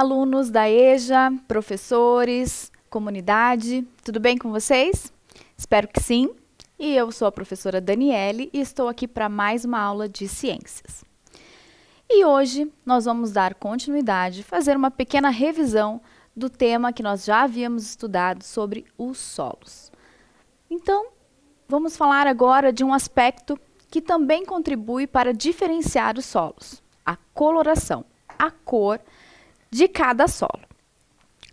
alunos da EJA, professores, comunidade, tudo bem com vocês? Espero que sim. E eu sou a professora Daniele e estou aqui para mais uma aula de ciências. E hoje nós vamos dar continuidade, fazer uma pequena revisão do tema que nós já havíamos estudado sobre os solos. Então, vamos falar agora de um aspecto que também contribui para diferenciar os solos, a coloração, a cor de cada solo.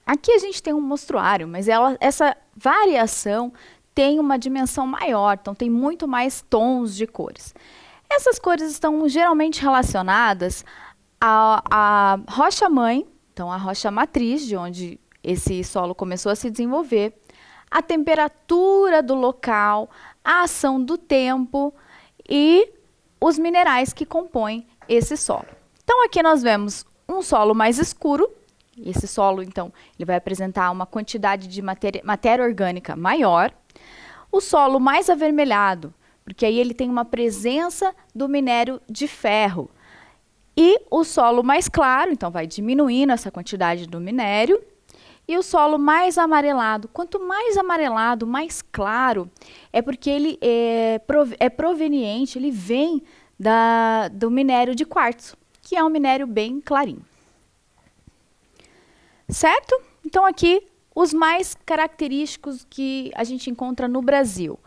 Aqui a gente tem um mostruário, mas essa variação tem uma dimensão maior, então tem muito mais tons de cores. Essas cores estão geralmente relacionadas à rocha-mãe, então a rocha matriz, de onde esse solo começou a se desenvolver, a temperatura do local, a ação do tempo e os minerais que compõem esse solo. Então aqui nós vemos um solo mais escuro. Esse solo, então, ele vai apresentar uma quantidade de matéria orgânica maior. O solo mais avermelhado, porque aí ele tem uma presença do minério de ferro. E o solo mais claro, então vai diminuindo essa quantidade do minério. E o solo mais amarelado, quanto mais amarelado, mais claro, é porque ele é proveniente, ele vem do minério de quartzo, que é um minério bem clarinho. Certo? Então aqui os mais característicos que a gente encontra no Brasil.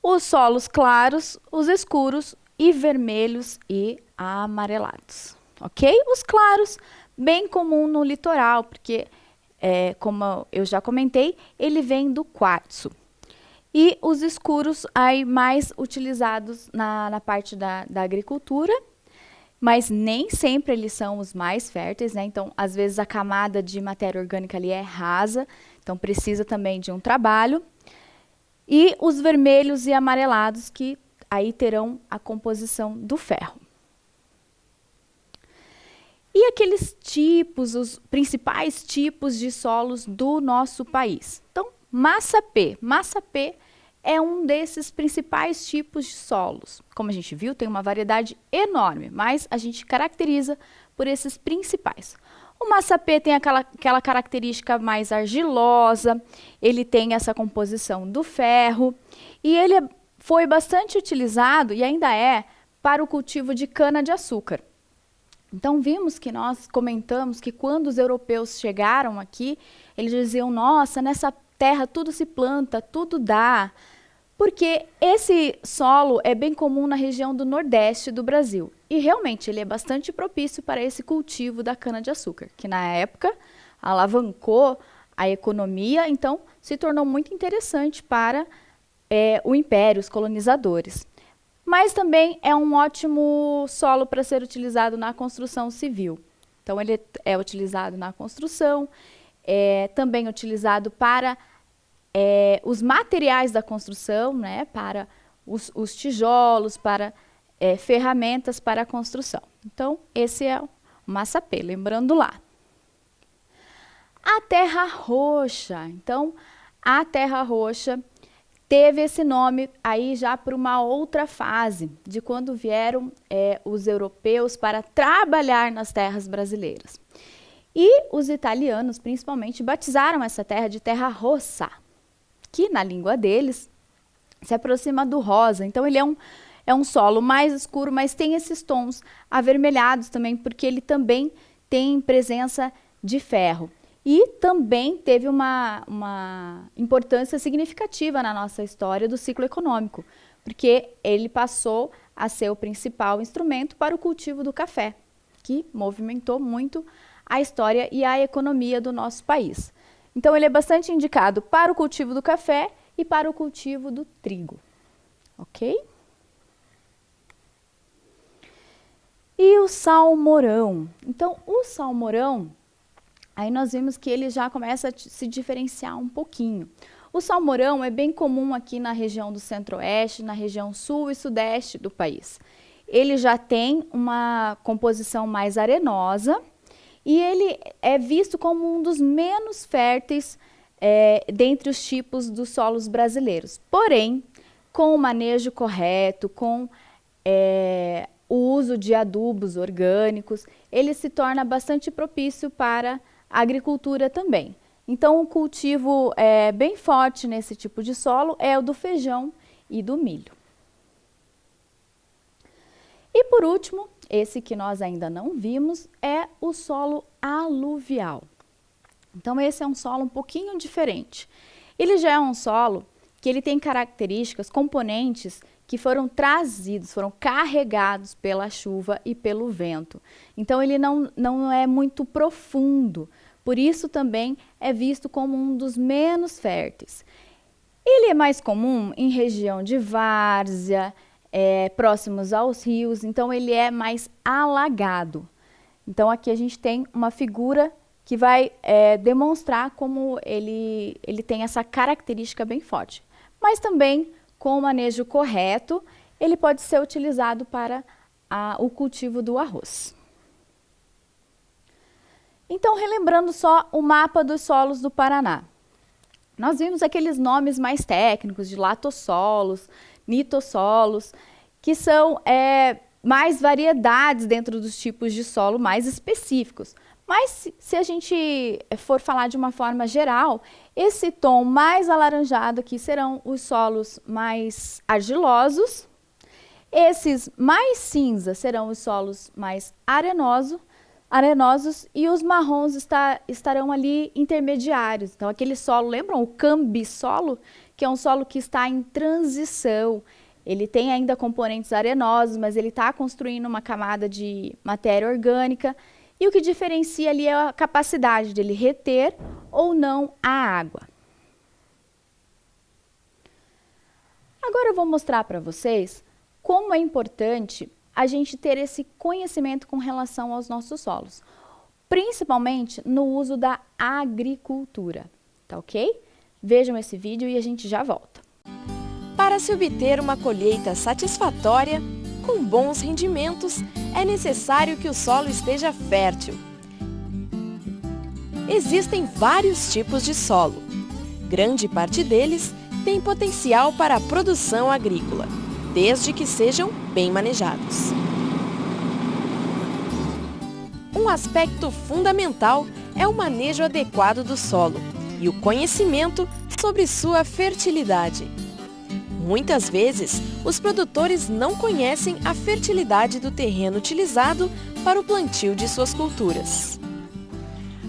Os solos claros, os escuros e vermelhos e amarelados. Ok? Os claros, bem comum no litoral, porque, como eu já comentei, ele vem do quartzo. E os escuros aí mais utilizados na parte da agricultura, mas nem sempre eles são os mais férteis, né? Então, às vezes a camada de matéria orgânica ali é rasa, então precisa também de um trabalho. E os vermelhos e amarelados, que aí terão a composição do ferro. E aqueles tipos, os principais tipos de solos do nosso país? Então, massa P. Massa P é um desses principais tipos de solos. Como a gente viu, tem uma variedade enorme, mas a gente caracteriza por esses principais. O Massa P tem aquela característica mais argilosa, ele tem essa composição do ferro, e ele foi bastante utilizado, e ainda é, para o cultivo de cana-de-açúcar. Então, vimos que nós comentamos que quando os europeus chegaram aqui, eles diziam, nossa, nessa terra tudo se planta, tudo dá, porque esse solo é bem comum na região do Nordeste do Brasil. E realmente ele é bastante propício para esse cultivo da cana-de-açúcar, que na época alavancou a economia, então se tornou muito interessante para o império, os colonizadores. Mas também é um ótimo solo para ser utilizado na construção civil. Então ele é utilizado na construção, também utilizado para os materiais da construção, né, para os tijolos, para ferramentas para a construção. Então, esse é o Massa P, lembrando lá. A terra roxa. Então, a terra roxa teve esse nome aí já para uma outra fase, de quando vieram os europeus para trabalhar nas terras brasileiras. E os italianos, principalmente, batizaram essa terra de terra rossa, que na língua deles se aproxima do rosa. Então ele é um solo mais escuro, mas tem esses tons avermelhados também, porque ele também tem presença de ferro. E também teve uma importância significativa na nossa história do ciclo econômico, porque ele passou a ser o principal instrumento para o cultivo do café, que movimentou muito a história e a economia do nosso país. Então, ele é bastante indicado para o cultivo do café e para o cultivo do trigo. Ok? E o salmourão. Então, o salmourão, aí nós vimos que ele já começa a se diferenciar um pouquinho. O salmourão é bem comum aqui na região do centro-oeste, na região sul e sudeste do país. Ele já tem uma composição mais arenosa, e ele é visto como um dos menos férteis dentre os tipos dos solos brasileiros. Porém, com o manejo correto, com o uso de adubos orgânicos, ele se torna bastante propício para a agricultura também. Então, o cultivo bem forte nesse tipo de solo é o do feijão e do milho. E por último, esse que nós ainda não vimos, é o solo aluvial. Então, esse é um solo um pouquinho diferente. Ele já é um solo que ele tem características, componentes que foram trazidos, foram carregados pela chuva e pelo vento. Então, ele não é muito profundo. Por isso também é visto como um dos menos férteis. Ele é mais comum em região de várzea, próximos aos rios, então ele é mais alagado. Então aqui a gente tem uma figura que vai demonstrar como ele tem essa característica bem forte. Mas também, com o manejo correto, ele pode ser utilizado para o cultivo do arroz. Então, relembrando só o mapa dos solos do Paraná. Nós vimos aqueles nomes mais técnicos de latossolos, nitossolos, que são mais variedades dentro dos tipos de solo mais específicos. Mas se a gente for falar de uma forma geral, esse tom mais alaranjado aqui serão os solos mais argilosos, esses mais cinza serão os solos mais arenosos e os marrons estarão ali intermediários. Então, aquele solo, lembram o cambissolo? Que é um solo que está em transição. Ele tem ainda componentes arenosos, mas ele está construindo uma camada de matéria orgânica. E o que diferencia ali é a capacidade dele reter ou não a água. Agora eu vou mostrar para vocês como é importante a gente ter esse conhecimento com relação aos nossos solos, principalmente no uso da agricultura, tá ok? Vejam esse vídeo e a gente já volta. Para se obter uma colheita satisfatória, com bons rendimentos, é necessário que o solo esteja fértil. Existem vários tipos de solo. Grande parte deles tem potencial para a produção agrícola, desde que sejam bem manejados. Um aspecto fundamental é o manejo adequado do solo e o conhecimento sobre sua fertilidade. Muitas vezes, os produtores não conhecem a fertilidade do terreno utilizado para o plantio de suas culturas.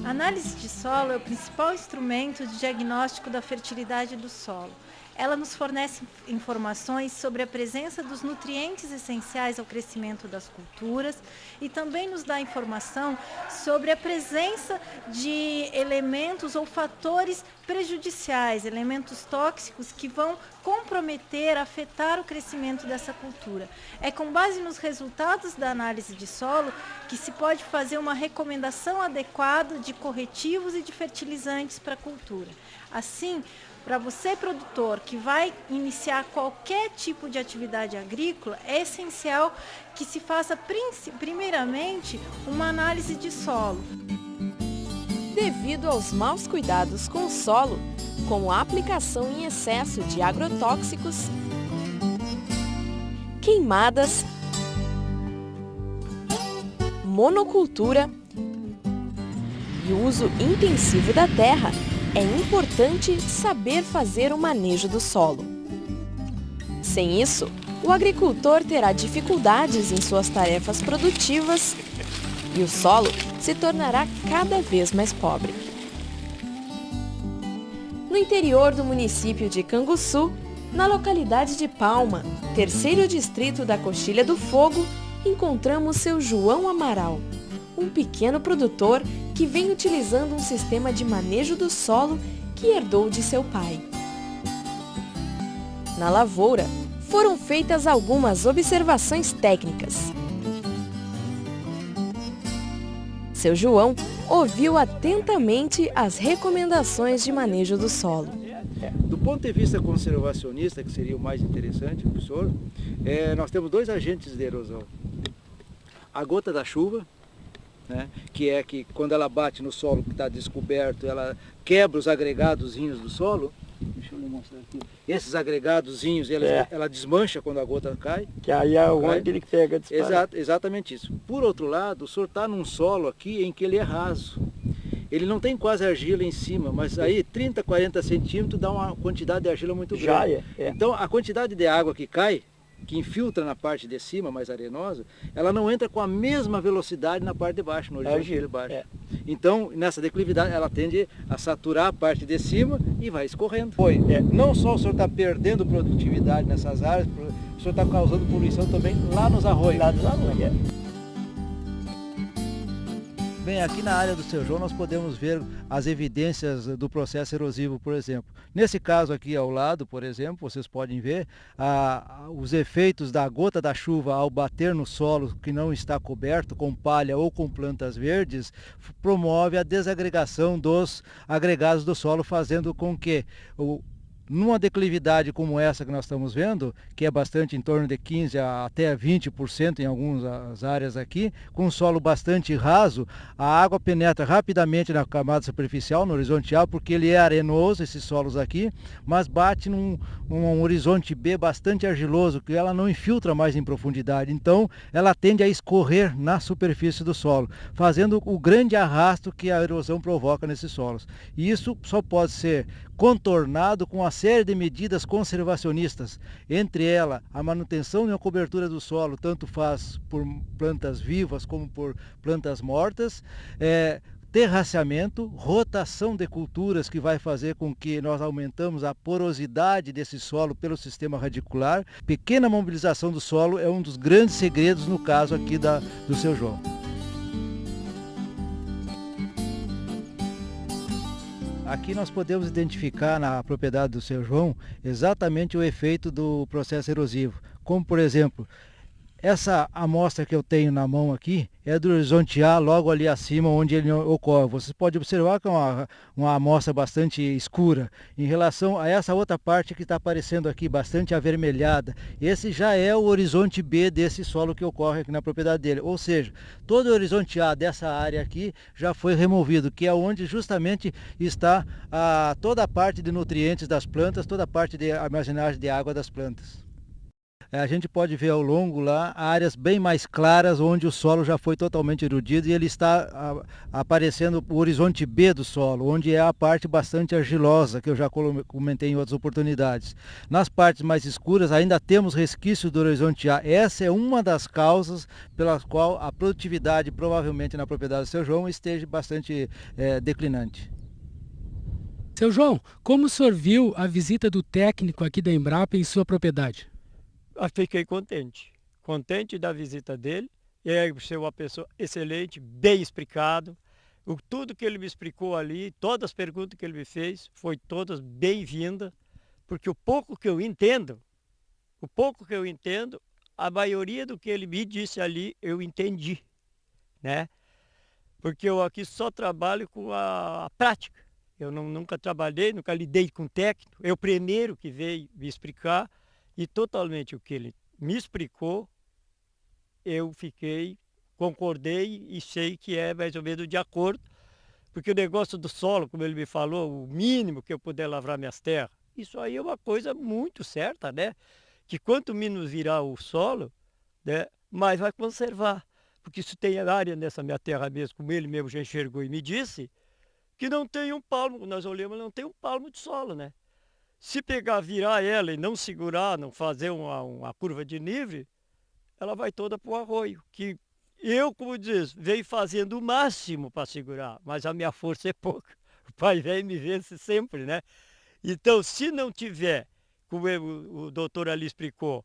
A análise de solo é o principal instrumento de diagnóstico da fertilidade do solo. Ela nos fornece informações sobre a presença dos nutrientes essenciais ao crescimento das culturas e também nos dá informação sobre a presença de elementos ou fatores prejudiciais, elementos tóxicos que vão comprometer, afetar o crescimento dessa cultura. É com base nos resultados da análise de solo que se pode fazer uma recomendação adequada de corretivos e de fertilizantes para a cultura. Assim, para você, produtor, que vai iniciar qualquer tipo de atividade agrícola, é essencial que se faça primeiramente uma análise de solo. Devido aos maus cuidados com o solo, como a aplicação em excesso de agrotóxicos, queimadas, monocultura e o uso intensivo da terra, é importante saber fazer o manejo do solo. Sem isso, o agricultor terá dificuldades em suas tarefas produtivas e o solo se tornará cada vez mais pobre. No interior do município de Canguçu, na localidade de Palma, terceiro distrito da Coxilha do Fogo, encontramos seu João Amaral, um pequeno produtor que vem utilizando um sistema de manejo do solo que herdou de seu pai. Na lavoura, foram feitas algumas observações técnicas. Seu João ouviu atentamente as recomendações de manejo do solo. Do ponto de vista conservacionista, que seria o mais interessante, professor, nós temos dois agentes de erosão. A gota da chuva, né, que quando ela bate no solo que está descoberto, ela quebra os agregadozinhos do solo. Deixa eu lhe mostrar aqui. Esses agregadozinhos, ela desmancha quando a gota cai. Que aí é onde ele pega disparado. Exatamente isso. Por outro lado, o senhor está num solo aqui em que ele é raso. Ele não tem quase argila em cima, mas aí 30, 40 centímetros dá uma quantidade de argila muito grande. Já é. Então a quantidade de água que cai, que infiltra na parte de cima, mais arenosa, ela não entra com a mesma velocidade na parte de baixo, no horizonte de baixo. Então, nessa declividade, ela tende a saturar a parte de cima e vai escorrendo. Não só o senhor está perdendo produtividade nessas áreas, o senhor está causando poluição também lá nos arroios. Bem, aqui na área do Seu João nós podemos ver as evidências do processo erosivo, por exemplo. Nesse caso aqui ao lado, por exemplo, vocês podem ver os efeitos da gota da chuva ao bater no solo que não está coberto com palha ou com plantas verdes, promove a desagregação dos agregados do solo, fazendo com que numa declividade como essa que nós estamos vendo, que é bastante em torno de 15% até 20% em algumas áreas aqui, com um solo bastante raso, a água penetra rapidamente na camada superficial, no horizontal, porque ele é arenoso, esses solos aqui, mas bate num horizonte B bastante argiloso, que ela não infiltra mais em profundidade. Então, ela tende a escorrer na superfície do solo, fazendo o grande arrasto que a erosão provoca nesses solos. E isso só pode ser contornado com uma série de medidas conservacionistas, entre elas a manutenção de uma cobertura do solo, tanto faz por plantas vivas como por plantas mortas, terraceamento, rotação de culturas que vai fazer com que nós aumentamos a porosidade desse solo pelo sistema radicular. Pequena mobilização do solo é um dos grandes segredos no caso aqui do Seu João. Aqui nós podemos identificar na propriedade do Seu João exatamente o efeito do processo erosivo. Como, por exemplo, essa amostra que eu tenho na mão aqui é do horizonte A, logo ali acima onde ele ocorre. Você pode observar que é uma amostra bastante escura. Em relação a essa outra parte que está aparecendo aqui, bastante avermelhada, esse já é o horizonte B desse solo que ocorre aqui na propriedade dele. Ou seja, todo o horizonte A dessa área aqui já foi removido, que é onde justamente está toda a parte de nutrientes das plantas, toda a parte de armazenagem de água das plantas. A gente pode ver ao longo lá áreas bem mais claras onde o solo já foi totalmente erodido e ele está aparecendo o horizonte B do solo, onde é a parte bastante argilosa, que eu já comentei em outras oportunidades. Nas partes mais escuras ainda temos resquícios do horizonte A. Essa é uma das causas pelas qual a produtividade provavelmente na propriedade do Seu João esteja bastante declinante. Seu João, como o senhor viu a visita do técnico aqui da Embrapa em sua propriedade? Fiquei contente da visita dele. Ele ser uma pessoa excelente, bem explicado. Tudo que ele me explicou ali, todas as perguntas que ele me fez, foi todas bem-vindas, porque o pouco que eu entendo, a maioria do que ele me disse ali, eu entendi, né? Porque eu aqui só trabalho com a prática. Eu nunca trabalhei, nunca lidei com técnico. Eu primeiro que veio me explicar. E totalmente o que ele me explicou, eu concordei e sei que é mais ou menos de acordo, porque o negócio do solo, como ele me falou, o mínimo que eu puder lavrar minhas terras, isso aí é uma coisa muito certa, né? Que quanto menos virar o solo, né, mais vai conservar. Porque se tem área nessa minha terra mesmo, como ele mesmo já enxergou e me disse, que não tem um palmo, nós olhamos, não tem um palmo de solo, né? Se pegar, virar ela e não segurar, não fazer uma curva de nível, ela vai toda para o arroio. Que eu, como diz, venho fazendo o máximo para segurar, mas a minha força é pouca. O pai velho me vence sempre, né? Então, se não tiver, como o doutor ali explicou,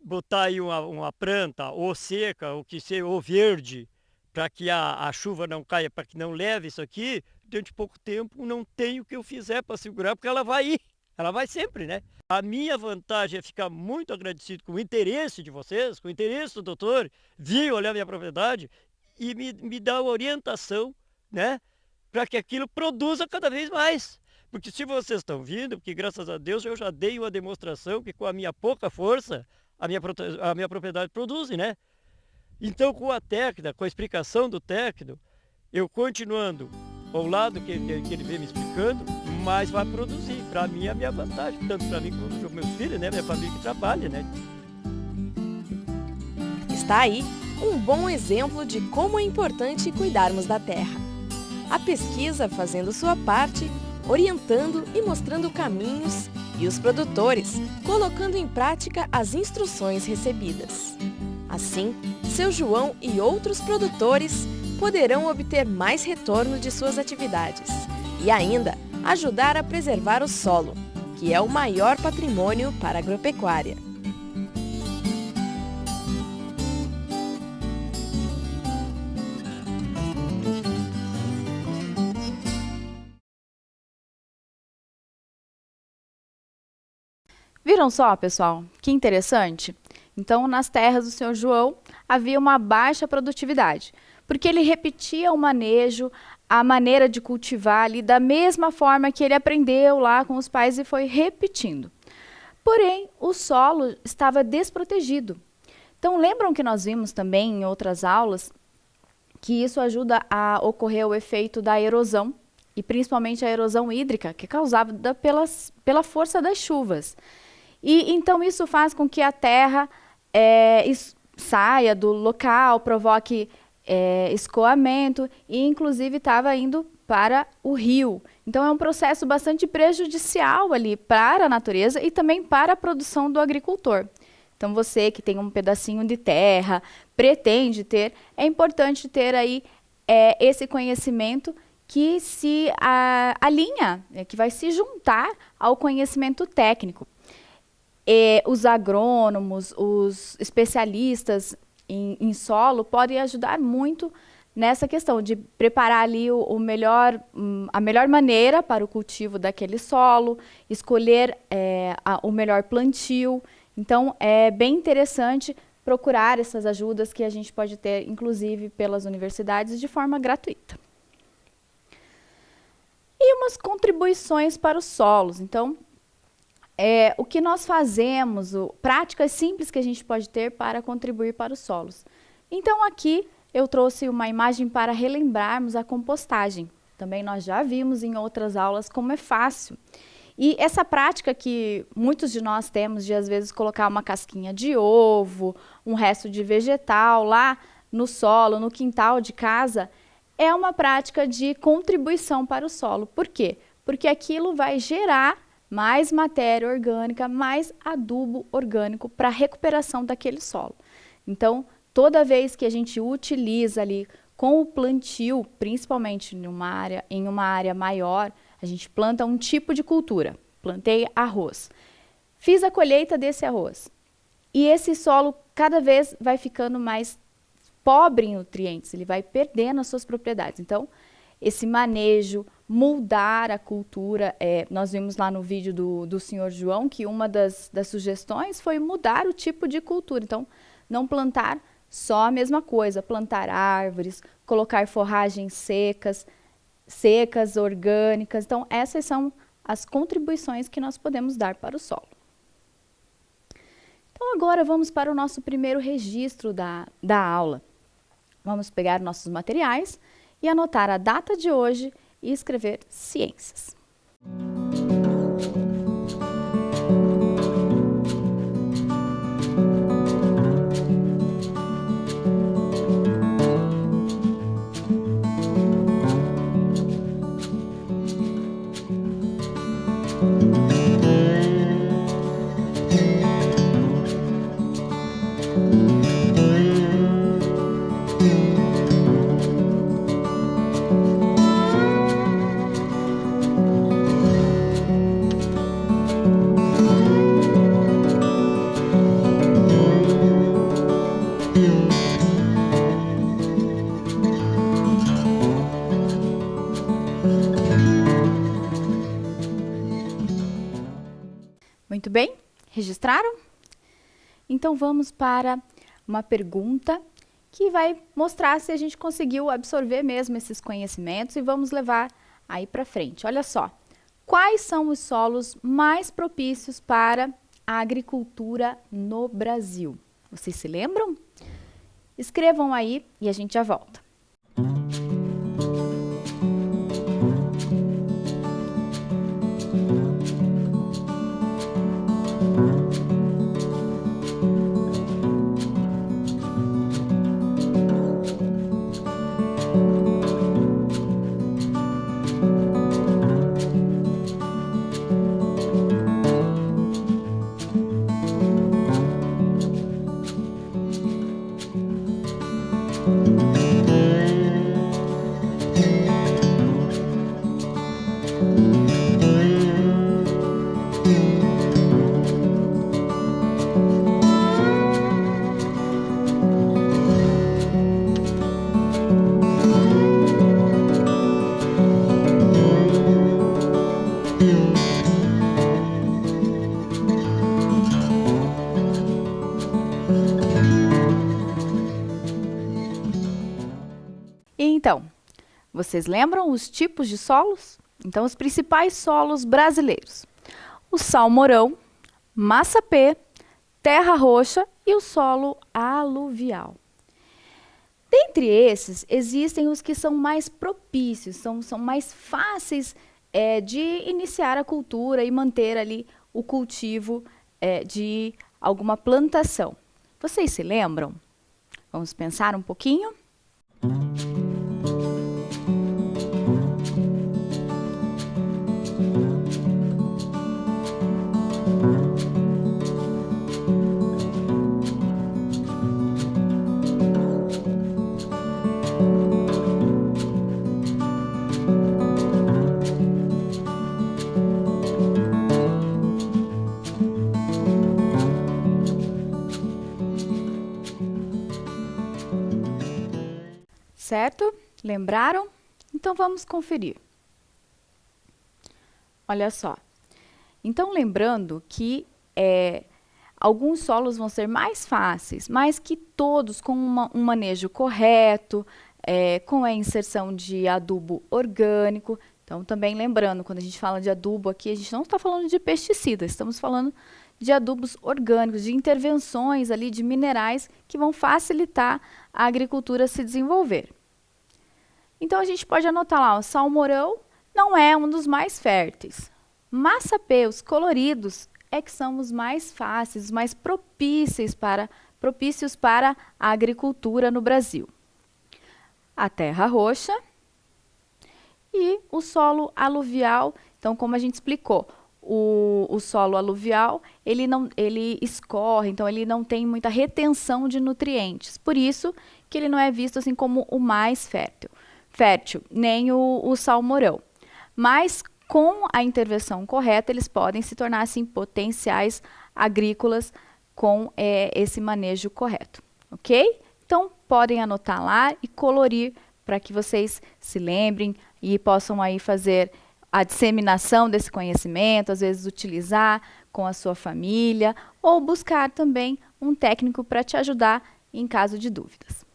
botar aí uma planta ou seca, ou verde, para que a chuva não caia, para que não leve isso aqui, dentro de pouco tempo não tem o que eu fizer para segurar, porque ela vai ir. Ela vai sempre, né? A minha vantagem é ficar muito agradecido com o interesse de vocês, com o interesse do doutor, vir olhar minha propriedade e me dar orientação, né? Para que aquilo produza cada vez mais. Porque se vocês estão vindo, porque graças a Deus eu já dei uma demonstração que com a minha pouca força, a minha propriedade produz, né? Então com a técnica, com a explicação do técnico, eu continuando ao lado que ele vem me explicando, mais vai produzir. Para mim é a minha vantagem, tanto para mim como para os meus filhos, né? Minha família que trabalha, né? Está aí um bom exemplo de como é importante cuidarmos da terra. A pesquisa fazendo sua parte, orientando e mostrando caminhos, e os produtores colocando em prática as instruções recebidas. Assim, seu João e outros produtores poderão obter mais retorno de suas atividades e ainda ajudar a preservar o solo, que é o maior patrimônio para a agropecuária. Viram só, pessoal? Que interessante? Então, nas terras do Sr. João, havia uma baixa produtividade, porque ele repetia o manejo, a maneira de cultivar ali da mesma forma que ele aprendeu lá com os pais e foi repetindo. Porém, o solo estava desprotegido. Então, lembram que nós vimos também em outras aulas que isso ajuda a ocorrer o efeito da erosão, e principalmente a erosão hídrica, que é causada pela força das chuvas. E então isso faz com que a terra saia do local, provoque escoamento e inclusive estava indo para o rio. Então é um processo bastante prejudicial ali para a natureza e também para a produção do agricultor. Então você que tem um pedacinho de terra, pretende ter, é importante ter aí esse conhecimento que se alinha, que vai se juntar ao conhecimento técnico. Os agrônomos, os especialistas em solo podem ajudar muito nessa questão de preparar ali a melhor maneira para o cultivo daquele solo, escolher o melhor plantio. Então, é bem interessante procurar essas ajudas que a gente pode ter, inclusive, pelas universidades de forma gratuita. E umas contribuições para os solos. Então, o que nós fazemos, práticas simples que a gente pode ter para contribuir para os solos. Então, aqui eu trouxe uma imagem para relembrarmos a compostagem. Também nós já vimos em outras aulas como é fácil. E essa prática que muitos de nós temos de, às vezes, colocar uma casquinha de ovo, um resto de vegetal lá no solo, no quintal de casa, é uma prática de contribuição para o solo. Por quê? Porque aquilo vai gerar mais matéria orgânica, mais adubo orgânico para a recuperação daquele solo. Então, toda vez que a gente utiliza ali com o plantio, principalmente em uma área maior, a gente planta um tipo de cultura. Plantei arroz. Fiz a colheita desse arroz. E esse solo cada vez vai ficando mais pobre em nutrientes, ele vai perdendo as suas propriedades. Então, esse manejo, moldar a cultura, nós vimos lá no vídeo do Sr. João que uma das sugestões foi mudar o tipo de cultura. Então, não plantar só a mesma coisa, plantar árvores, colocar forragens secas, orgânicas. Então, essas são as contribuições que nós podemos dar para o solo. Então, agora vamos para o nosso primeiro registro da aula. Vamos pegar nossos materiais e anotar a data de hoje e escrever ciências. Muito bem? Registraram? Então vamos para uma pergunta que vai mostrar se a gente conseguiu absorver mesmo esses conhecimentos e vamos levar aí para frente. Olha só, quais são os solos mais propícios para a agricultura no Brasil? Vocês se lembram? Escrevam aí e a gente já volta. Então, vocês lembram os tipos de solos? Então, os principais solos brasileiros: o salmourão, massapê, terra roxa e o solo aluvial. Dentre esses, existem os que são mais propícios, são mais fáceis de iniciar a cultura e manter ali o cultivo de alguma plantação. Vocês se lembram? Vamos pensar um pouquinho? Certo? Lembraram? Então vamos conferir. Olha só. Então, lembrando que alguns solos vão ser mais fáceis, mas que todos com um manejo correto, com a inserção de adubo orgânico. Então, também lembrando, quando a gente fala de adubo aqui, a gente não está falando de pesticidas, estamos falando de adubos orgânicos, de intervenções ali de minerais que vão facilitar a agricultura se desenvolver. Então, a gente pode anotar lá, o salmourão não é um dos mais férteis. Massapê, os coloridos, que são os mais fáceis, os mais propícios para a agricultura no Brasil. A terra roxa e o solo aluvial. Então, como a gente explicou, o solo aluvial, ele escorre, então ele não tem muita retenção de nutrientes. Por isso que ele não é visto assim como o mais fértil, nem o salmourão. Mas com a intervenção correta, eles podem se tornar assim potenciais agrícolas com esse manejo correto, ok? Então, podem anotar lá e colorir para que vocês se lembrem e possam aí fazer a disseminação desse conhecimento, às vezes utilizar com a sua família ou buscar também um técnico para te ajudar em caso de dúvidas.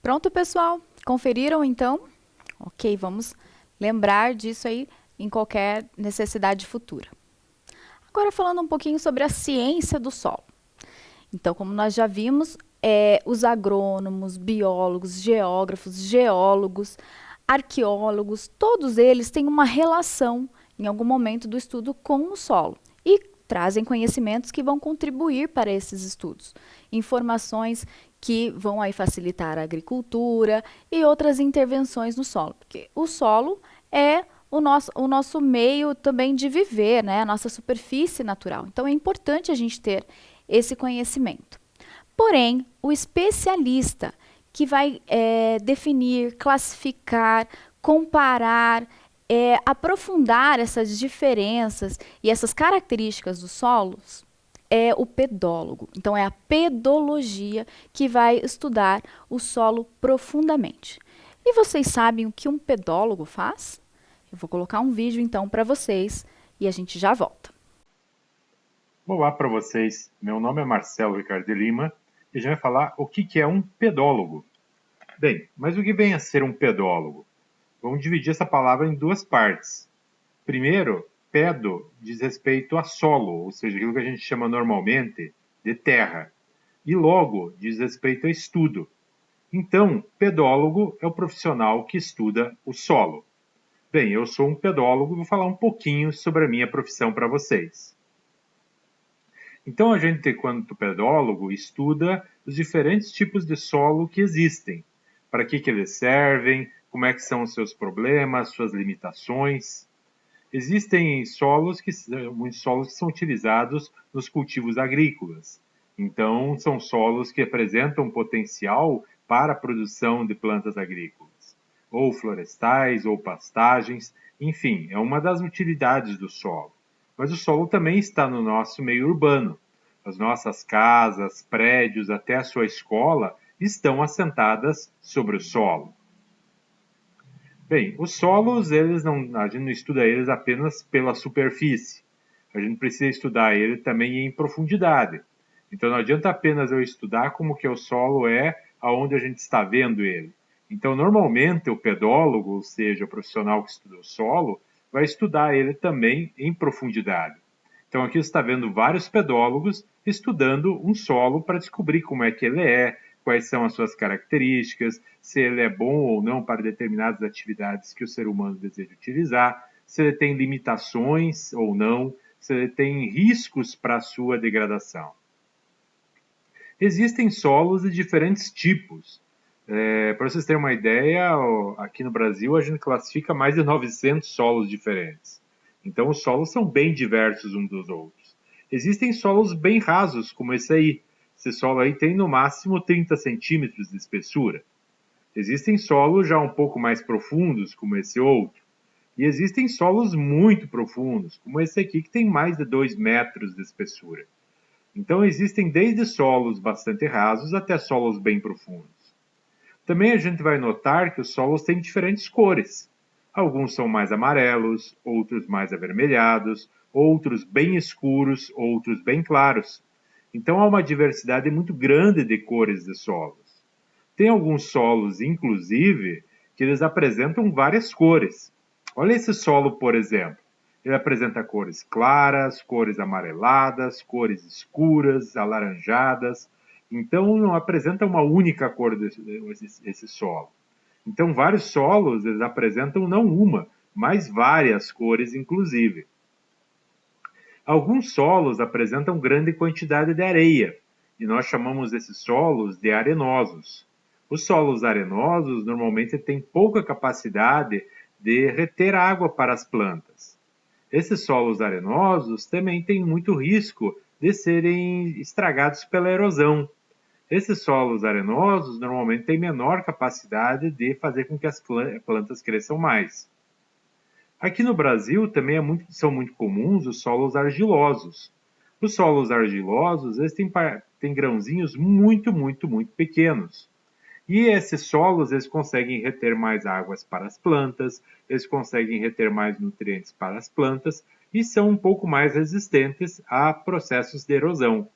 Pronto, pessoal? Conferiram, então? Ok, vamos lembrar disso aí em qualquer necessidade futura. Agora, falando um pouquinho sobre a ciência do solo. Então, como nós já vimos, os agrônomos, biólogos, geógrafos, geólogos, arqueólogos, todos eles têm uma relação, em algum momento do estudo, com o solo. E trazem conhecimentos que vão contribuir para esses estudos. Informações que vão aí facilitar a agricultura e outras intervenções no solo. Porque o solo é o nosso meio também de viver, né? A nossa superfície natural. Então, é importante a gente ter esse conhecimento. Porém, o especialista que vai definir, classificar, comparar, aprofundar essas diferenças e essas características dos solos, é o pedólogo. Então, é a pedologia que vai estudar o solo profundamente. E vocês sabem o que um pedólogo faz? Eu vou colocar um vídeo, então, para vocês e a gente já volta. Olá para vocês. Meu nome é Marcelo Ricardo de Lima e a gente vai falar o que é um pedólogo. Bem, mas o que vem a ser um pedólogo? Vamos dividir essa palavra em duas partes. Primeiro, pedo diz respeito a solo, ou seja, aquilo que a gente chama normalmente de terra. E logo diz respeito a estudo. Então, pedólogo é o profissional que estuda o solo. Bem, eu sou um pedólogo e vou falar um pouquinho sobre a minha profissão para vocês. Então, a gente, quanto pedólogo, estuda os diferentes tipos de solo que existem, para que eles servem, como é que são os seus problemas, suas limitações. Existem muitos solos que são utilizados nos cultivos agrícolas. Então, são solos que apresentam potencial para a produção de plantas agrícolas, ou florestais, ou pastagens, enfim, é uma das utilidades do solo. Mas o solo também está no nosso meio urbano. As nossas casas, prédios, até a sua escola estão assentadas sobre o solo. Bem, os solos, a gente não estuda eles apenas pela superfície. A gente precisa estudar ele também em profundidade. Então não adianta apenas eu estudar como que o solo é aonde a gente está vendo ele. Então normalmente o pedólogo, ou seja, o profissional que estuda o solo, vai estudar ele também em profundidade. Então aqui você está vendo vários pedólogos estudando um solo para descobrir como é que ele é, quais são as suas características, se ele é bom ou não para determinadas atividades que o ser humano deseja utilizar, se ele tem limitações ou não, se ele tem riscos para a sua degradação. Existem solos de diferentes tipos. Para vocês terem uma ideia, aqui no Brasil a gente classifica mais de 900 solos diferentes. Então os solos são bem diversos uns dos outros. Existem solos bem rasos, como esse aí. Esse solo aí tem no máximo 30 centímetros de espessura. Existem solos já um pouco mais profundos, como esse outro. E existem solos muito profundos, como esse aqui, que tem mais de 2 metros de espessura. Então existem desde solos bastante rasos até solos bem profundos. Também a gente vai notar que os solos têm diferentes cores. Alguns são mais amarelos, outros mais avermelhados, outros bem escuros, outros bem claros. Então há uma diversidade muito grande de cores de solos. Tem alguns solos, inclusive, que eles apresentam várias cores. Olha esse solo, por exemplo. Ele apresenta cores claras, cores amareladas, cores escuras, alaranjadas. Então não apresenta uma única cor esse solo. Então vários solos eles apresentam não uma, mas várias cores, inclusive. Alguns solos apresentam grande quantidade de areia, e nós chamamos esses solos de arenosos. Os solos arenosos normalmente têm pouca capacidade de reter água para as plantas. Esses solos arenosos também têm muito risco de serem estragados pela erosão. Esses solos arenosos normalmente têm menor capacidade de fazer com que as plantas cresçam mais. Aqui no Brasil também são muito comuns os solos argilosos. Os solos argilosos eles têm grãozinhos muito pequenos. E esses solos eles conseguem reter mais águas para as plantas, eles conseguem reter mais nutrientes para as plantas e são um pouco mais resistentes a processos de erosão.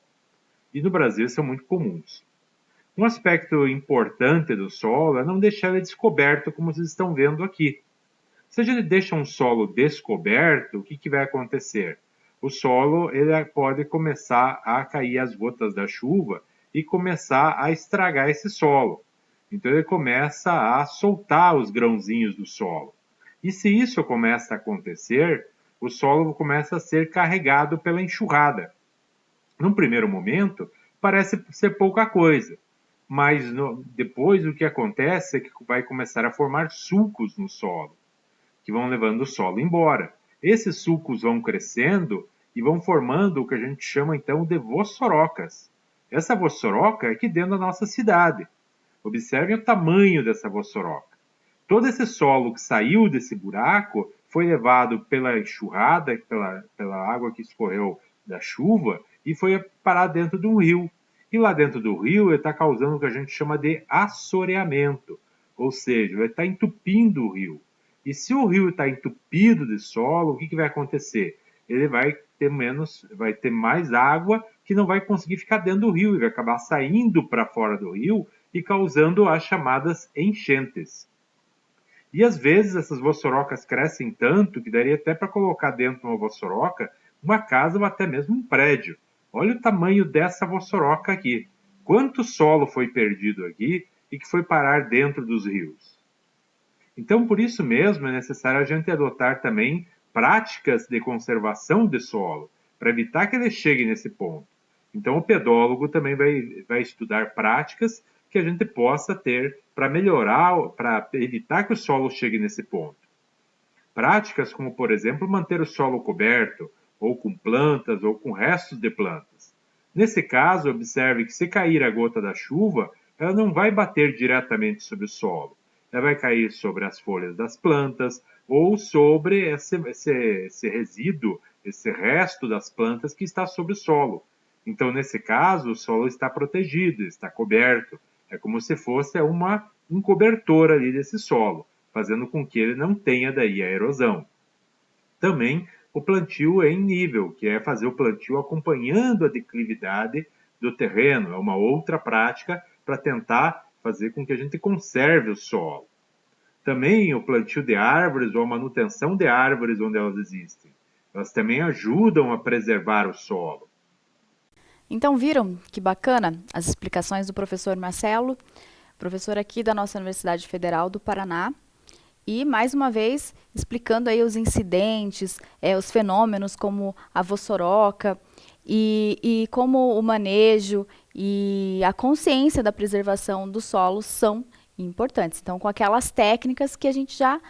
E no Brasil são muito comuns. Um aspecto importante do solo é não deixar ele descoberto, como vocês estão vendo aqui. Se a gente deixa um solo descoberto, o que vai acontecer? O solo ele pode começar a cair as gotas da chuva e começar a estragar esse solo. Então ele começa a soltar os grãozinhos do solo. E se isso começa a acontecer, o solo começa a ser carregado pela enxurrada. Num primeiro momento, parece ser pouca coisa, mas depois o que acontece é que vai começar a formar sulcos no solo, que vão levando o solo embora. Esses sulcos vão crescendo e vão formando o que a gente chama então de vossorocas. Essa vossoroca é aqui dentro da nossa cidade. Observem o tamanho dessa vossoroca. Todo esse solo que saiu desse buraco foi levado pela enxurrada, pela água que escorreu da chuva, e foi parar dentro de um rio. E lá dentro do rio ele está causando o que a gente chama de assoreamento, ou seja, ele está entupindo o rio. E se o rio está entupido de solo, o que vai acontecer? Ele vai ter mais água que não vai conseguir ficar dentro do rio, e vai acabar saindo para fora do rio e causando as chamadas enchentes. E às vezes essas vossorocas crescem tanto que daria até para colocar dentro de uma vossoroca uma casa ou até mesmo um prédio. Olha o tamanho dessa vossoroca aqui. Quanto solo foi perdido aqui e que foi parar dentro dos rios? Então, por isso mesmo, é necessário a gente adotar também práticas de conservação de solo, para evitar que ele chegue nesse ponto. Então, o pedólogo também vai estudar práticas que a gente possa ter para melhorar, para evitar que o solo chegue nesse ponto. Práticas como, por exemplo, manter o solo coberto, ou com plantas, ou com restos de plantas. Nesse caso, observe que se cair a gota da chuva, ela não vai bater diretamente sobre o solo. Ela vai cair sobre as folhas das plantas ou sobre esse resíduo, esse resto das plantas que está sobre o solo. Então, nesse caso, o solo está protegido, está coberto. É como se fosse um cobertor ali desse solo, fazendo com que ele não tenha daí a erosão. Também o plantio em nível, que é fazer o plantio acompanhando a declividade do terreno. É uma outra prática para tentar fazer com que a gente conserve o solo. Também o plantio de árvores ou a manutenção de árvores onde elas existem. Elas também ajudam a preservar o solo. Então viram que bacana as explicações do professor Marcelo, professor aqui da nossa Universidade Federal do Paraná, e mais uma vez explicando aí os incidentes, os fenômenos como a vossoroca e como o manejo e a consciência da preservação do solo são importantes. Então, com aquelas técnicas que a gente já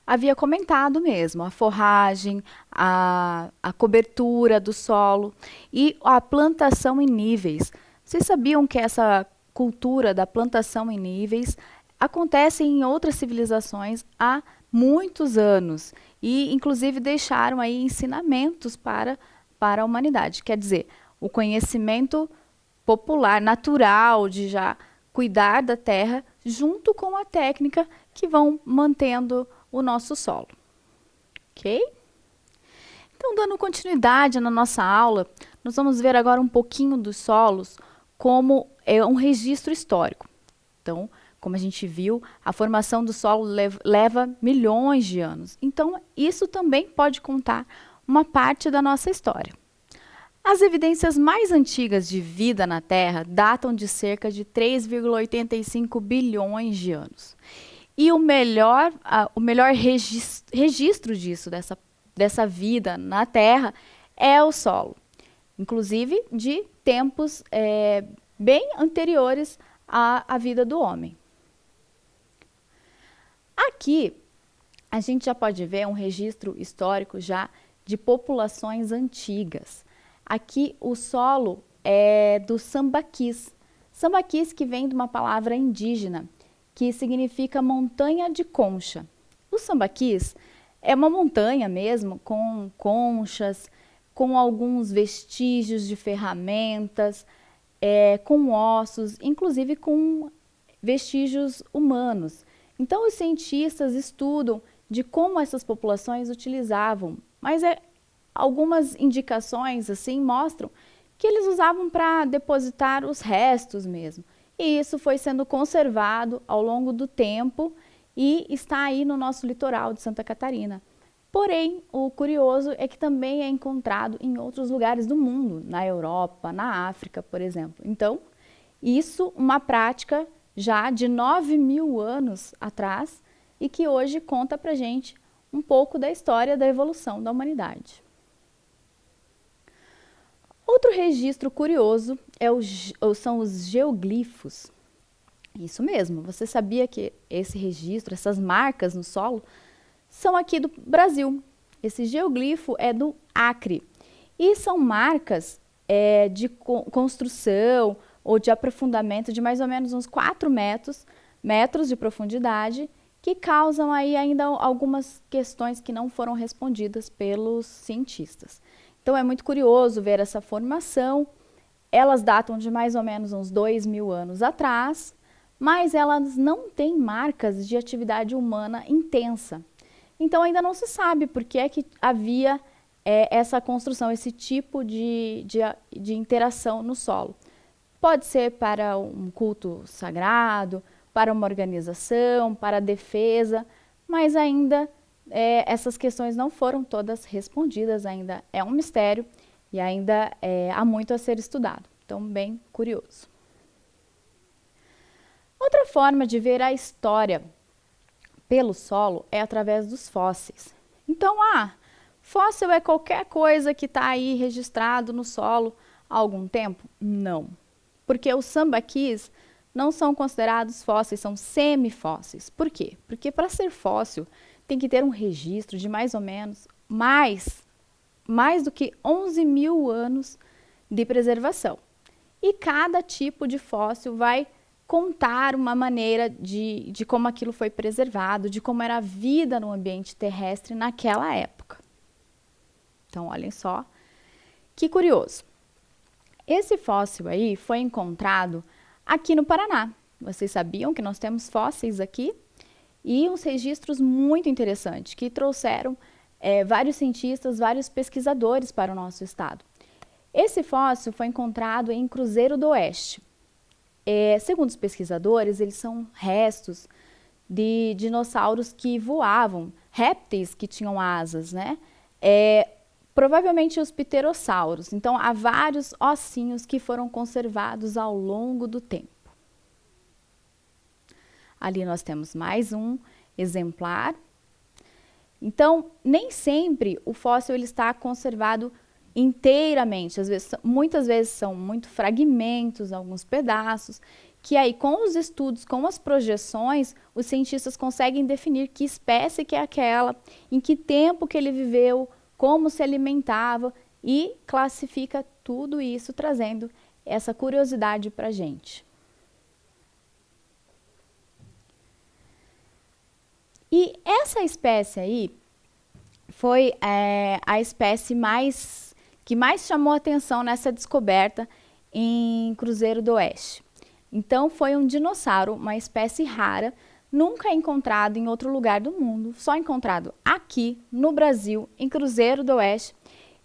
havia comentado mesmo, a forragem, a cobertura do solo e a plantação em níveis. Vocês sabiam que essa cultura da plantação em níveis acontece em outras civilizações há muitos anos e, inclusive, deixaram aí ensinamentos para a humanidade. Quer dizer, o conhecimento popular, natural de já cuidar da terra, junto com a técnica que vão mantendo o nosso solo. Ok? Então, dando continuidade na nossa aula, nós vamos ver agora um pouquinho dos solos como um registro histórico. Então, como a gente viu, a formação do solo leva milhões de anos. Então, isso também pode contar uma parte da nossa história. As evidências mais antigas de vida na Terra datam de cerca de 3,85 bilhões de anos. E o melhor registro disso, dessa vida na Terra, é o solo. Inclusive de tempos bem anteriores à vida do homem. Aqui, a gente já pode ver um registro histórico já de populações antigas. Aqui, o solo é do sambaquis. Sambaquis que vem de uma palavra indígena, que significa montanha de concha. O sambaquis é uma montanha mesmo, com conchas, com alguns vestígios de ferramentas, com ossos, inclusive com vestígios humanos. Então, os cientistas estudam de como essas populações utilizavam, mas algumas indicações assim mostram que eles usavam para depositar os restos mesmo. E isso foi sendo conservado ao longo do tempo e está aí no nosso litoral de Santa Catarina. Porém, o curioso é que também é encontrado em outros lugares do mundo, na Europa, na África, por exemplo. Então, isso uma prática já de 9.000 anos atrás e que hoje conta pra gente um pouco da história da evolução da humanidade. Outro registro curioso são os geoglifos. Isso mesmo, você sabia que esse registro, essas marcas no solo, são aqui do Brasil. Esse geoglifo é do Acre. E são marcas de construção ou de aprofundamento de mais ou menos uns 4 metros de profundidade, que causam aí ainda algumas questões que não foram respondidas pelos cientistas. Então é muito curioso ver essa formação. Elas datam de mais ou menos uns 2.000 anos atrás, mas elas não têm marcas de atividade humana intensa. Então ainda não se sabe por que é que havia essa construção, esse tipo de interação no solo. Pode ser para um culto sagrado, para uma organização, para a defesa, mas ainda essas questões não foram todas respondidas, ainda é um mistério e ainda há muito a ser estudado. Então, bem curioso. Outra forma de ver a história pelo solo é através dos fósseis. Então, fóssil é qualquer coisa que está aí registrado no solo há algum tempo? Não, porque os sambaquis não são considerados fósseis, são semifósseis. Por quê? Porque para ser fóssil tem que ter um registro de mais ou menos mais do que 11 mil anos de preservação. E cada tipo de fóssil vai contar uma maneira de como aquilo foi preservado, de como era a vida no ambiente terrestre naquela época. Então, olhem só que curioso. Esse fóssil aí foi encontrado aqui no Paraná. Vocês sabiam que nós temos fósseis aqui? E uns registros muito interessantes que trouxeram vários cientistas, vários pesquisadores para o nosso estado. Esse fóssil foi encontrado em Cruzeiro do Oeste. Segundo os pesquisadores, eles são restos de dinossauros que voavam, répteis que tinham asas, né? Provavelmente os pterossauros. Então, há vários ossinhos que foram conservados ao longo do tempo. Ali nós temos mais um exemplar. Então, nem sempre o fóssil ele está conservado inteiramente. Muitas vezes são muito fragmentos, alguns pedaços, que aí com os estudos, com as projeções, os cientistas conseguem definir que espécie que é aquela, em que tempo que ele viveu, como se alimentava e classifica tudo isso, trazendo essa curiosidade para a gente. E essa espécie aí foi a espécie que mais chamou atenção nessa descoberta em Cruzeiro do Oeste. Então, foi um dinossauro, uma espécie rara, nunca encontrado em outro lugar do mundo, só encontrado aqui no Brasil, em Cruzeiro do Oeste,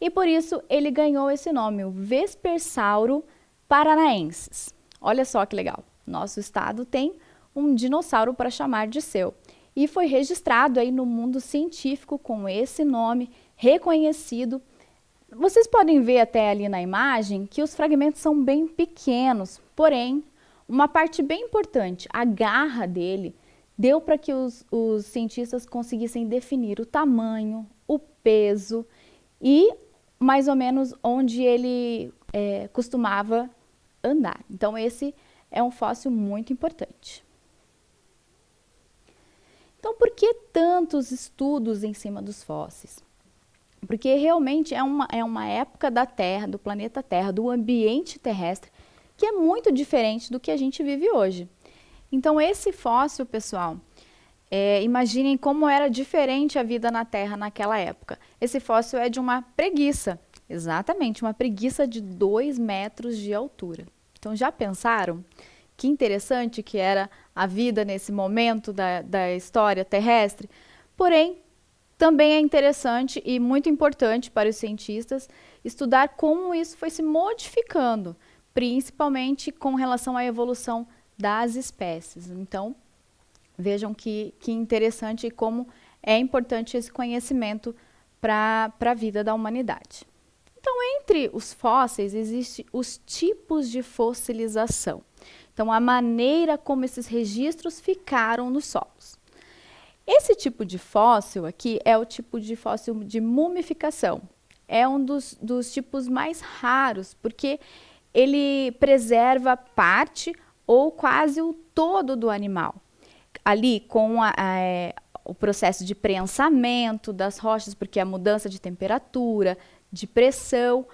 e por isso ele ganhou esse nome, o Vespersauro paranaensis. Olha só que legal, nosso estado tem um dinossauro para chamar de seu, e foi registrado aí no mundo científico com esse nome, reconhecido. Vocês podem ver até ali na imagem que os fragmentos são bem pequenos, porém, uma parte bem importante, a garra dele, deu para que os cientistas conseguissem definir o tamanho, o peso e mais ou menos onde ele costumava andar. Então, esse é um fóssil muito importante. Então, por que tantos estudos em cima dos fósseis? Porque realmente é uma época da Terra, do planeta Terra, do ambiente terrestre, que é muito diferente do que a gente vive hoje. Então, esse fóssil, pessoal, imaginem como era diferente a vida na Terra naquela época. Esse fóssil é de uma preguiça, exatamente, uma preguiça de 2 metros de altura. Então, já pensaram que interessante que era a vida nesse momento da história terrestre? Porém, também é interessante e muito importante para os cientistas estudar como isso foi se modificando, principalmente com relação à evolução das espécies. Então, vejam que interessante e como é importante esse conhecimento para a vida da humanidade. Então, entre os fósseis, existem os tipos de fossilização. Então, a maneira como esses registros ficaram nos solos. Esse tipo de fóssil aqui é o tipo de fóssil de mumificação. É um dos tipos mais raros, porque ele preserva parte ou quase o todo do animal. Ali com o processo de prensamento das rochas, porque a mudança de temperatura, de pressão,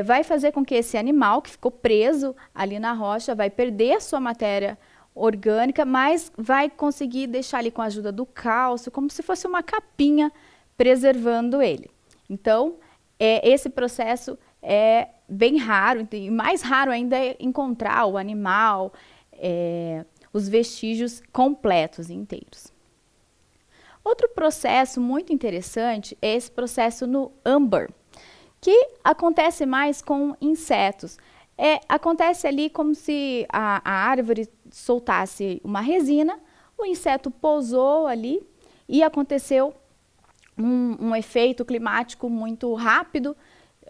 vai fazer com que esse animal que ficou preso ali na rocha vai perder a sua matéria orgânica, mas vai conseguir deixar ali com a ajuda do cálcio, como se fosse uma capinha preservando ele. Então, esse processo é bem raro, e mais raro ainda é encontrar o animal, os vestígios completos e inteiros. Outro processo muito interessante é esse processo no âmbar, que acontece mais com insetos. Acontece ali como se a árvore soltasse uma resina, o inseto pousou ali e aconteceu um efeito climático muito rápido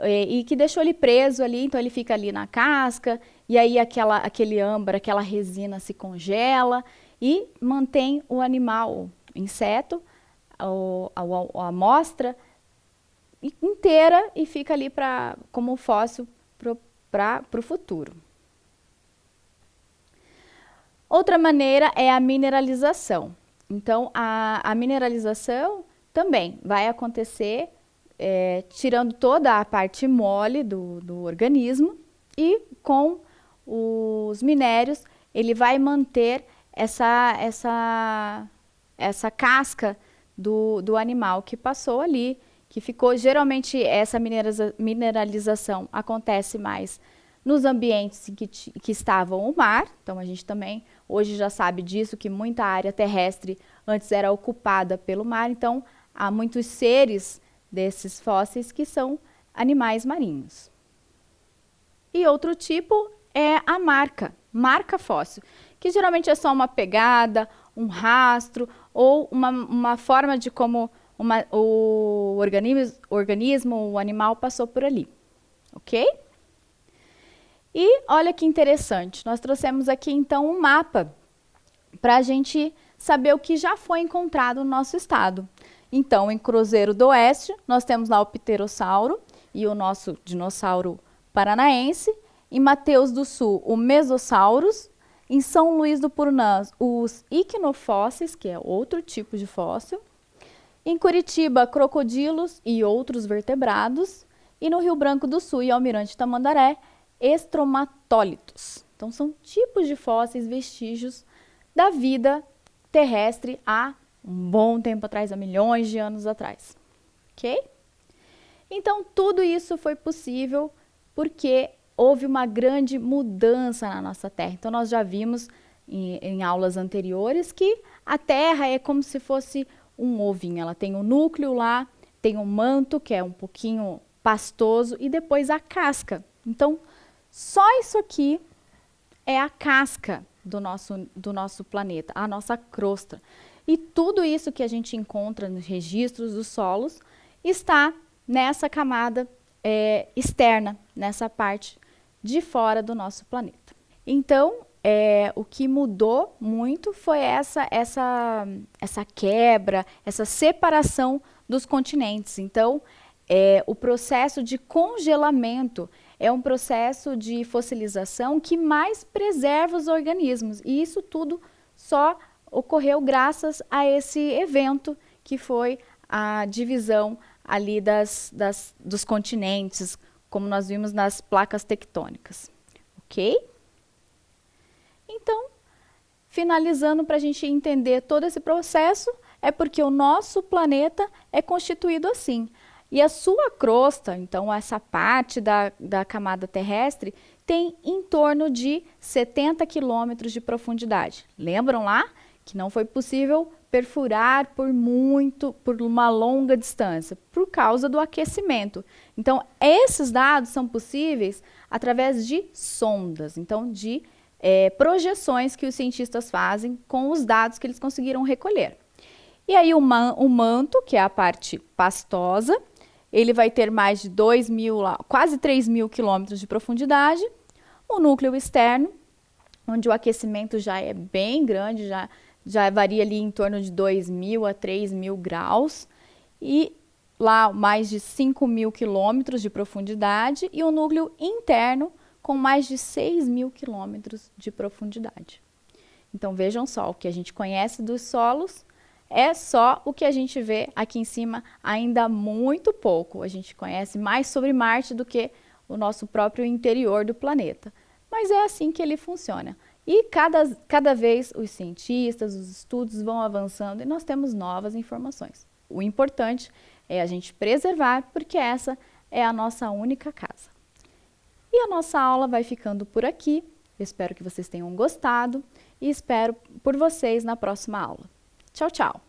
e que deixou ele preso ali, então ele fica ali na casca e aí aquele âmbar, aquela resina se congela e mantém o animal inseto, a amostra inteira e fica ali como fóssil para o futuro. Outra maneira é a mineralização. Então, a mineralização também vai acontecer tirando toda a parte mole do organismo e com os minérios ele vai manter essa casca do animal que passou ali, que ficou. Geralmente essa mineralização acontece mais nos ambientes que estavam o mar. Então a gente também hoje já sabe disso, que muita área terrestre antes era ocupada pelo mar. Então há muitos seres desses fósseis que são animais marinhos. E outro tipo é a marca fóssil, que geralmente é só uma pegada, um rastro ou uma forma de como o organismo, o animal passou por ali, ok? E olha que interessante, nós trouxemos aqui então um mapa para a gente saber o que já foi encontrado no nosso estado. Então, em Cruzeiro do Oeste, nós temos lá o pterossauro e o nosso dinossauro paranaense. Em Mateus do Sul, o Mesosaurus. Em São Luís do Purunã, os iquinofósseis, que é outro tipo de fóssil. Em Curitiba, crocodilos e outros vertebrados. E no Rio Branco do Sul e Almirante Tamandaré, estromatólitos. Então, são tipos de fósseis, vestígios da vida terrestre há um bom tempo atrás, há milhões de anos atrás. Ok? Então, tudo isso foi possível porque houve uma grande mudança na nossa Terra. Então, nós já vimos em aulas anteriores que a Terra é como se fosse um ovinho. Ela tem o núcleo lá, tem o manto, que é um pouquinho pastoso, e depois a casca. Então, só isso aqui é a casca do nosso planeta, a nossa crosta. E tudo isso que a gente encontra nos registros dos solos está nessa camada externa, nessa parte de fora do nosso planeta. Então, o que mudou muito foi essa quebra, essa separação dos continentes. Então, o processo de congelamento é um processo de fossilização que mais preserva os organismos. E isso tudo só ocorreu graças a esse evento que foi a divisão ali dos continentes, como nós vimos nas placas tectônicas, ok? Então, finalizando, para a gente entender todo esse processo, é porque o nosso planeta é constituído assim. E a sua crosta, então essa parte da camada terrestre, tem em torno de 70 quilômetros de profundidade. Lembram lá que não foi possível perfurar por uma longa distância, por causa do aquecimento. Então, esses dados são possíveis através de sondas, então de projeções que os cientistas fazem com os dados que eles conseguiram recolher. E aí o manto, que é a parte pastosa, ele vai ter mais de 2.000, quase 3.000 quilômetros de profundidade. O núcleo externo, onde o aquecimento já é bem grande, já varia ali em torno de 2.000 a 3.000 graus. E lá mais de 5.000 quilômetros de profundidade. E o núcleo interno, com mais de 6.000 quilômetros de profundidade. Então, vejam só, o que a gente conhece dos solos é só o que a gente vê aqui em cima, ainda muito pouco. A gente conhece mais sobre Marte do que o nosso próprio interior do planeta. Mas é assim que ele funciona. E cada vez os cientistas, os estudos vão avançando e nós temos novas informações. O importante é a gente preservar, porque essa é a nossa única casa. E a nossa aula vai ficando por aqui. Eu espero que vocês tenham gostado e espero por vocês na próxima aula. Tchau, tchau!